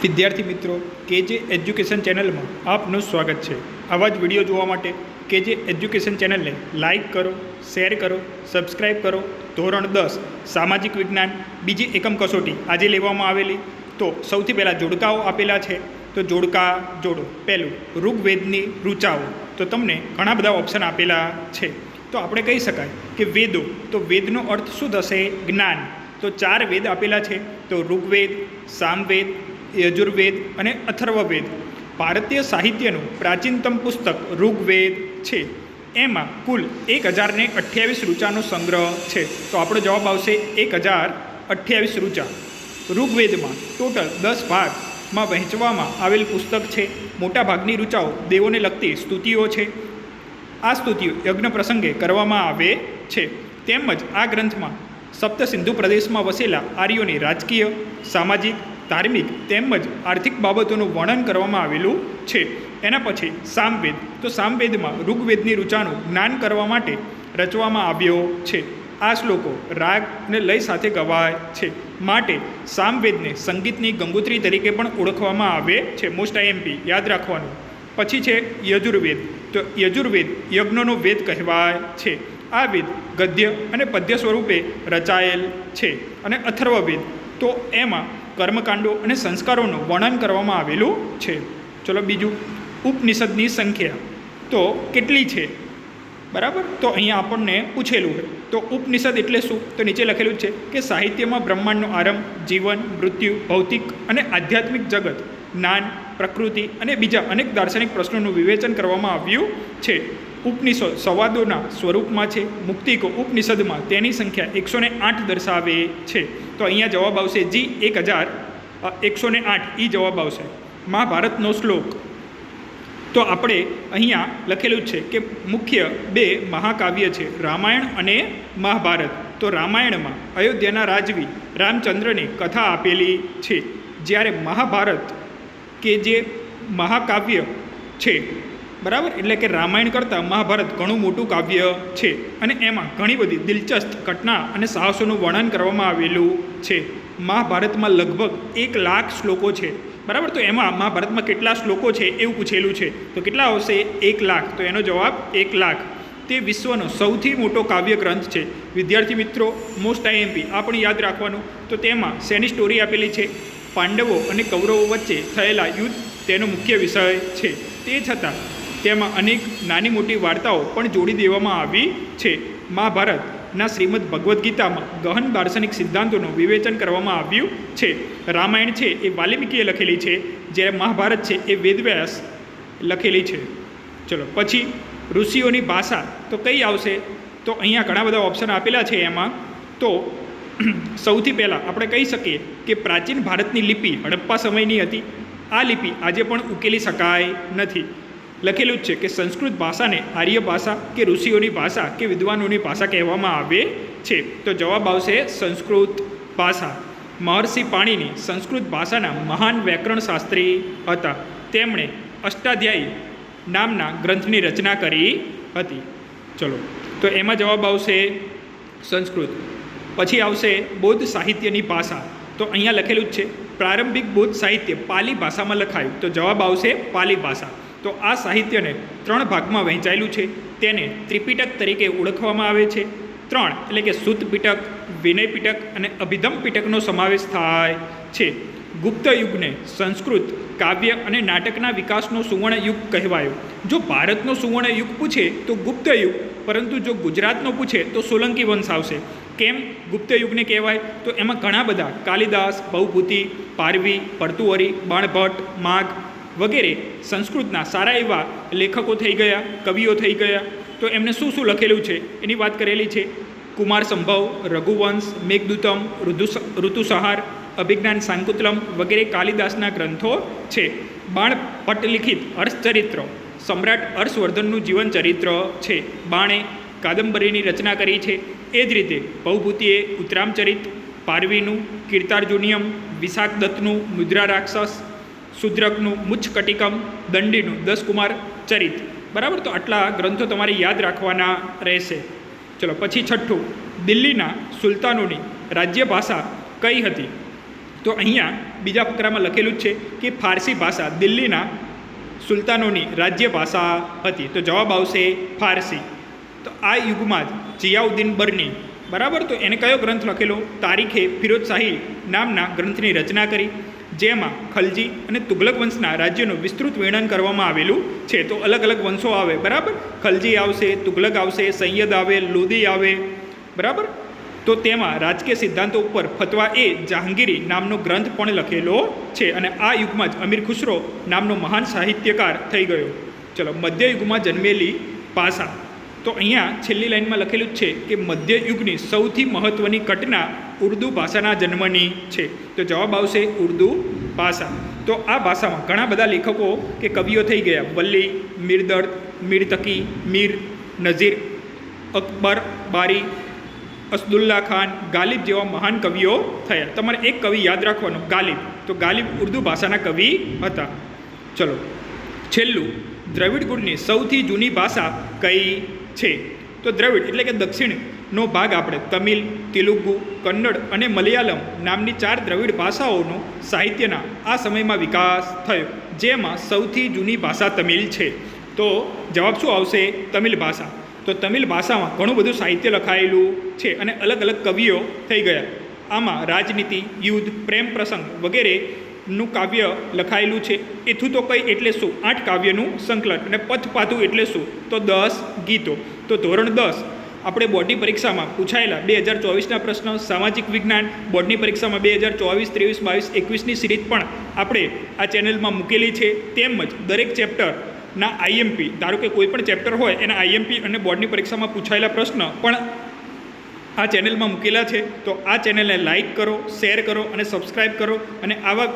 વિદ્યાર્થી મિત્રો, કેજે એજ્યુકેશન ચેનલમાં આપનું સ્વાગત છે। આવા જ વિડીયો જોવા માટે કેજે એજ્યુકેશન ચેનલને લાઇક કરો, શેર કરો, સબસ્ક્રાઈબ કરો। ધોરણ 10 સામાજિક વિજ્ઞાન બીજી એકમ કસોટી આજે લેવામાં આવેલી। તો સૌથી પહેલાં જોડકાઓ આપેલા છે, તો જોડકા જોડો। પહેલું ઋગ્વેદની ઋચાઓ, તો તમને ઘણા બધા ઓપ્શન આપેલા છે। તો આપણે કહી શકાય કે વેદો, તો વેદનો અર્થ શું થશે? જ્ઞાન। તો 4 વેદ આપેલા છે, તો ઋગ્વેદ, સામવેદ, યજુર્વેદ અને અથર્વવેદ। ભારતીય સાહિત્યનું પ્રાચીનતમ પુસ્તક ઋગ્વેદ છે। એમાં કુલ 1028 ઋચાનો સંગ્રહ છે। તો આપણો જવાબ આવશે 1028 ઋચા। ઋગ્વેદમાં ટોટલ 10 ભાગમાં વહેંચવામાં આવેલ પુસ્તક છે। મોટાભાગની ઋચાઓ દેવોને લગતી સ્તુતિઓ છે। આ સ્તુતિઓ યજ્ઞ પ્રસંગે કરવામાં આવે છે। તેમજ આ ગ્રંથમાં સપ્ત સિંધુ પ્રદેશમાં વસેલા આર્યોની રાજકીય, સામાજિક, ધાર્મિક તેમજ આર્થિક બાબતોનું વર્ણન કરવામાં આવેલું છે। એના પછી સામવેદ, તો સામવેદમાં ઋગ્વેદની ઋચાનું જ્ઞાન કરવા માટે રચવામાં આવ્યો છે। આ શ્લોકો રાગ અને લય સાથે ગવાય છે, માટે સામવેદને સંગીતની ગંગોત્રી તરીકે પણ ઓળખવામાં આવે છે। મોસ્ટ આઈએમપી યાદ રાખવાનું। પછી છે યજુર્વેદ, તો યજુર્વેદ યજ્ઞનો વેદ કહેવાય છે। આ વેદ ગદ્ય અને પદ્ય સ્વરૂપે રચાયેલ છે। અને અથર્વવેદ, તો એમાં કર્મકાંડો અને સંસ્કારોનું વર્ણન કરવામાં આવેલું છે। ચલો બીજું, ઉપનિષદની સંખ્યા તો કેટલી છે? બરાબર, તો અહીંયા આપણને પૂછેલું હોય। તો ઉપનિષદ એટલે શું? તો નીચે લખેલું છે કે સાહિત્યમાં બ્રહ્માંડનો આરંભ, જીવન, મૃત્યુ, ભૌતિક અને આધ્યાત્મિક જગત, જ્ઞાન, પ્રકૃતિ અને બીજા અનેક દાર્શનિક પ્રશ્નોનું વિવેચન કરવામાં આવ્યું છે। ઉપનિષદ સંવાદોના સ્વરૂપમાં છે। મુક્તિકો ઉપનિષદમાં તેની સંખ્યા 108 દર્શાવે છે। તો અહીંયા જવાબ આવશે જી 1108 એ જવાબ આવશે। મહાભારતનો શ્લોક, તો આપણે અહીંયા લખેલું છે કે મુખ્ય 2 મહાકાવ્ય છે, રામાયણ અને મહાભારત। તો રામાયણમાં અયોધ્યાના રાજવી રામચંદ્રની કથા આપેલી છે, જ્યારે મહાભારત કે જે મહાકાવ્ય છે, બરાબર, એટલે કે રામાયણ કરતાં મહાભારત ઘણું મોટું કાવ્ય છે અને એમાં ઘણી બધી દિલચસ્પ ઘટના અને સાહસોનું વર્ણન કરવામાં આવેલું છે। મહાભારતમાં લગભગ 1 લાખ શ્લોકો છે, બરાબર। તો એમાં મહાભારતમાં કેટલા શ્લોકો છે એવું પૂછેલું છે, તો કેટલા આવશે? 1 લાખ। તો એનો જવાબ 1 લાખ। તે વિશ્વનો સૌથી મોટો કાવ્ય ગ્રંથ છે। વિદ્યાર્થી મિત્રો, મોસ્ટ આઈએમપી આ પણ યાદ રાખવાનું। તો તેમાં શેની સ્ટોરી આપેલી છે? પાંડવો અને કૌરવો વચ્ચે થયેલા યુદ્ધ તેનો મુખ્ય વિષય છે। તે છતાં તેમાં અનેક નાની મોટી વાર્તાઓ પણ જોડી દેવામાં આવી છે। મહાભારતના શ્રીમદ ભગવદ્ ગીતામાં ગહન દાર્શનિક સિદ્ધાંતોનું વિવેચન કરવામાં આવ્યું છે। રામાયણ છે એ વાલ્મીકીએ લખેલી છે, જ્યારે મહાભારત છે એ વેદવ્યાસ લખેલી છે। ચલો પછી ઋષિઓની ભાષા તો કઈ આવશે? તો અહીંયા ઘણા બધા ઓપ્શન આપેલા છે। એમાં તો સૌથી પહેલાં આપણે કહી શકીએ કે પ્રાચીન ભારતની લિપિ હડપ્પા સમયની હતી। આ લિપિ આજે પણ ઉકેલી શકાય નથી। લખેલું જ છે કે સંસ્કૃત ભાષાને આર્ય ભાષા કે ઋષિઓની ભાષા કે વિદ્વાનોની ભાષા કહેવામાં આવે છે। તો જવાબ આવશે સંસ્કૃત ભાષા। મહર્ષિ પાણિની સંસ્કૃત ભાષાના મહાન વ્યાકરણ શાસ્ત્રી હતા। તેમણે અષ્ટાધ્યાયી નામના ગ્રંથની રચના કરી હતી। ચલો, તો એમાં જવાબ આવશે સંસ્કૃત। પછી આવશે બૌદ્ધ સાહિત્યની ભાષા, તો અહીંયા લખેલું જ છે પ્રારંભિક બૌદ્ધ સાહિત્ય પાલી ભાષામાં લખાયું। તો જવાબ આવશે પાલી ભાષા। તો આ સાહિત્યને 3 ભાગમાં વહેંચાયેલું છે। તેને ત્રિપિટક તરીકે ઓળખવામાં આવે છે। 3 એટલે કે સુત્ત પિટક, વિનય પિટક અને અભિધમ પિટકનો સમાવેશ થાય છે। ગુપ્ત યુગને સંસ્કૃત કાવ્ય અને નાટકના વિકાસનો સુવર્ણ યુગ કહેવાયો। જો ભારતનો સુવર્ણ યુગ પૂછે તો ગુપ્ત યુગ, પરંતુ જો ગુજરાતનો પૂછે તો સોલંકી વંશ આવશે। કેમ ગુપ્ત યુગને કહેવાય? તો એમાં ઘણા બધા કાલિદાસ, ભવભૂતિ, પારવી, ભર્તુહરી, બાણભટ્ટ, માઘ વગેરે સંસ્કૃતના સારા એવા લેખકો થઈ ગયા, કવિઓ થઈ ગયા। તો એમને શું શું લખેલું છે એની વાત કરેલી છે। કુમાર સંભવ, રઘુવંશ, મેઘદૂતમ, ઋતુસંહાર, અભિજ્ઞાન શાંકુતલમ વગેરે કાલિદાસના ગ્રંથો છે। બાણભટ્ટ લિખિત હર્ષચરિત્ર સમ્રાટ હર્ષવર્ધનનું જીવન ચરિત્ર છે। બાણે કાદંબરીની રચના કરી છે। એ જ રીતે ભવભૂતિએ ઉત્તરામચરિત, પારવીનું કીર્તાર્જુનિયમ, વિશાખદત્તનું મુદ્રા રાક્ષસ, શુદ્રકનું મુચ્છકટિકમ, દંડીનું 10 કુમાર ચરિત, બરાબર। તો આટલા ગ્રંથો તમારે યાદ રાખવાના રહેશે। ચલો પછી છઠ્ઠું, દિલ્હીના સુલતાનોની રાજ્ય ભાષા કઈ હતી? તો અહીંયા બીજા ફકરામાં લખેલું જ છે કે ફારસી ભાષા દિલ્હીના સુલતાનોની રાજ્ય ભાષા હતી. તો જવાબ આવશે ફારસી. તો આ યુગમાં જ જિયાઉદ્દીન બર્ની, બરાબર, તો એને કયો ગ્રંથ લખેલો? તારીખે ફિરોજશાહી નામના ગ્રંથની રચના કરી, જેમાં ખલજી અને તુગલક વંશના રાજ્યનું વિસ્તૃત વર્ણન કરવામાં આવેલું છે. તો અલગ અલગ વંશો આવે, બરાબર, ખલજી આવશે, તુગલક આવશે, સૈયદ આવે, લોદી આવે, બરાબર. તો તેમાં રાજકીય સિદ્ધાંતો ઉપર ફતવા એ જહાંગીરી નામનો ગ્રંથ પણ લખેલો છે. અને આ યુગમાં જ અમીર ખુસરો નામનો મહાન સાહિત્યકાર થઈ ગયો. ચલો, મધ્યયુગમાં જન્મેલી ભાષા. તો અહીંયા છેલ્લી લાઈનમાં લખેલું જ છે કે મધ્યયુગની સૌથી મહત્ત્વની ઘટના ઉર્દૂ ભાષાના જન્મની છે. તો જવાબ આવશે ઉર્દૂ ભાષા. તો આ ભાષામાં ઘણા બધા લેખકો કે કવિઓ થઈ ગયા. વલ્લી, મીર દર્દ, મીર તકી, મીર નઝીર, અકબર બારી, અસદુલ્લા ખાન, ગાલિબ જેવા મહાન કવિઓ થયા. તમારે એક કવિ યાદ રાખવાનો, ગાલિબ. તો ગાલિબ ઉર્દૂ ભાષાના કવિ હતા. ચલો, છેલ્લું, દ્રવિડ કુળની સૌથી જૂની ભાષા કઈ છે? તો દ્રવિડ એટલે કે દક્ષિણનો ભાગ આપણે તમિલ, તેલુગુ, કન્નડ અને મલયાલમ નામની 4 દ્રવિડ ભાષાઓનો સાહિત્યના આ સમયમાં વિકાસ થયો, જેમાં સૌથી જૂની ભાષા તમિલ છે. તો જવાબ શું આવશે? તમિલ ભાષા. તો તમિલ ભાષામાં ઘણું બધું સાહિત્ય લખાયેલું છે અને અલગ અલગ કવિઓ થઈ ગયા. આમાં રાજનીતિ, યુદ્ધ, પ્રેમ પ્રસંગ વગેરેનું કાવ્ય લખાયેલું છે. એથું તો કંઈ એટલે શું? 8 કાવ્યનું સંકલન. અને પથપાતું એટલે શું? તો 10 ગીતો. તો ધોરણ 10 આપણે બોર્ડની પરીક્ષામાં પૂછાયેલા 2024ના પ્રશ્ન, સામાજિક વિજ્ઞાન બોર્ડની પરીક્ષામાં 2024, 23, 22, 21ની સિરીઝ પણ આપણે આ ચેનલમાં મૂકેલી છે. તેમજ દરેક ચેપ્ટરના આઈએમપી, ધારો કે કોઈ પણ ચેપ્ટર હોય એના આઈએમપી અને બોર્ડની પરીક્ષામાં પૂછાયેલા પ્રશ્ન પણ આ ચેનલમાં મૂકેલા છે. તો આ ચેનલને લાઇક કરો, શેર કરો અને સબસ્ક્રાઈબ કરો. અને આવા